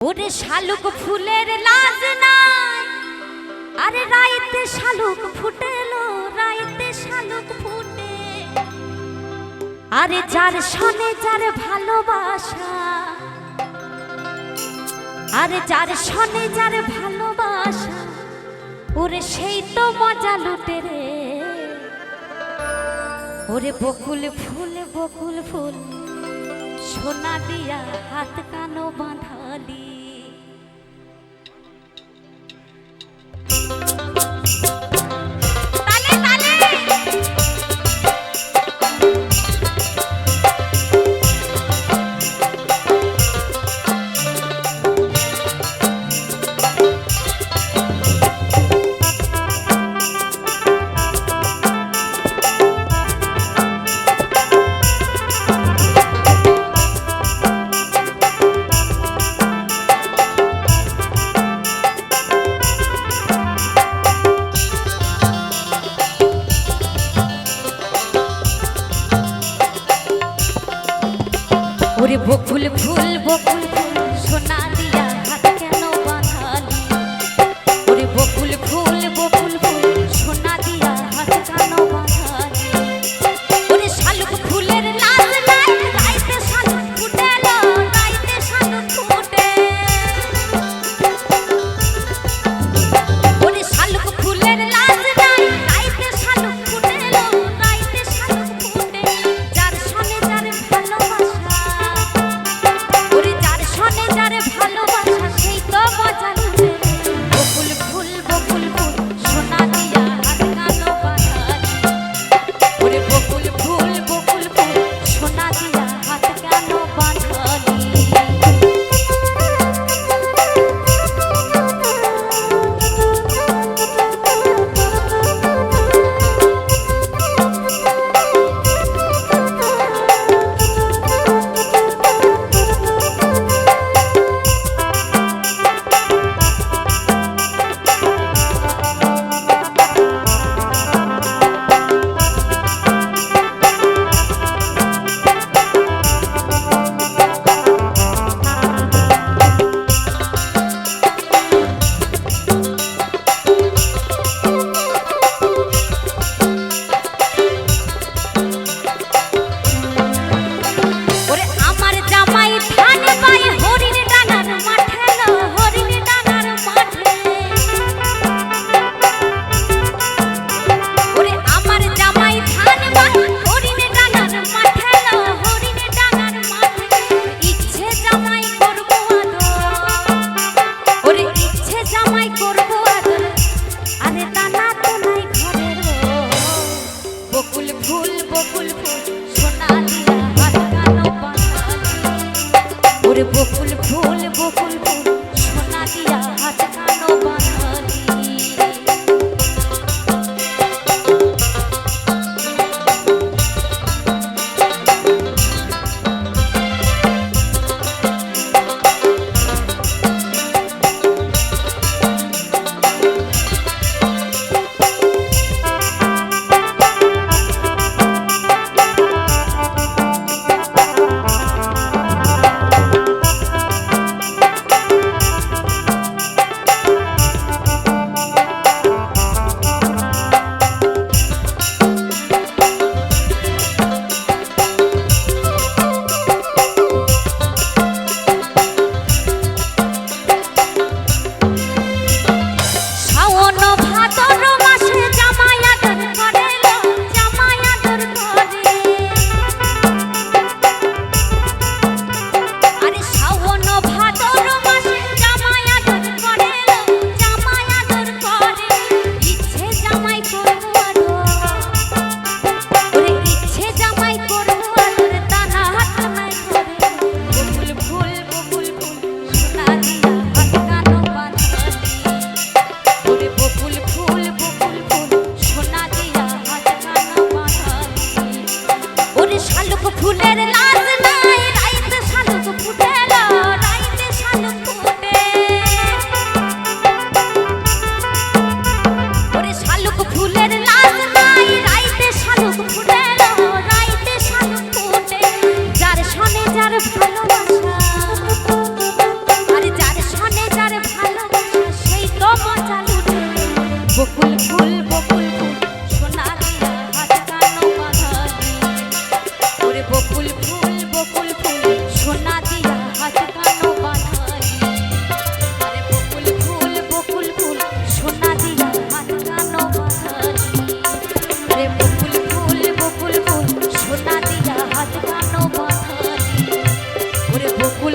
ওরে শালুক ফুলের লাজ নাই, আরে রাইতে শালুক ফুটেলো, রাইতে শালুক ফুটে। আরে যার সনে যার ভালোবাসা, আরে যার সনে যার ভালোবাসা, ওরে সেই তো মজা লুটে রে। ওরে বকুল ফুল বকুল ফুল, সোনা দিয়া হাত কানো বাঁধালি। ওরে বকুল ফুল বকুল ফুল, সোনা দিয়া হাত কেন বাঁধালি। ওরে বকুল ফুল বকুল ফুল, সোনা দিয়া হাত কেন বাঁধালি। ওরে শালুক ফুলের লাজ নাই, রাইতে শালুক ফুটেলো, রাইতে শালুক ফুটে। ওরে শালুক ফুলের লাজ নাই, রাইতে শালুক ফুটেলো, রাইতে শালুক ফুটে। যার সনে যার ভালোবাসা, যার ভালো বকুল ফুল সোনা দিয়া হাত কানো বাঁধালি আরে বকুল ফুল সোনা দিয়া হাত কানো বাঁধালি আরে বকুল ফুল সোনা দিয়া হাত কানো বাঁধালি ওরে বকুল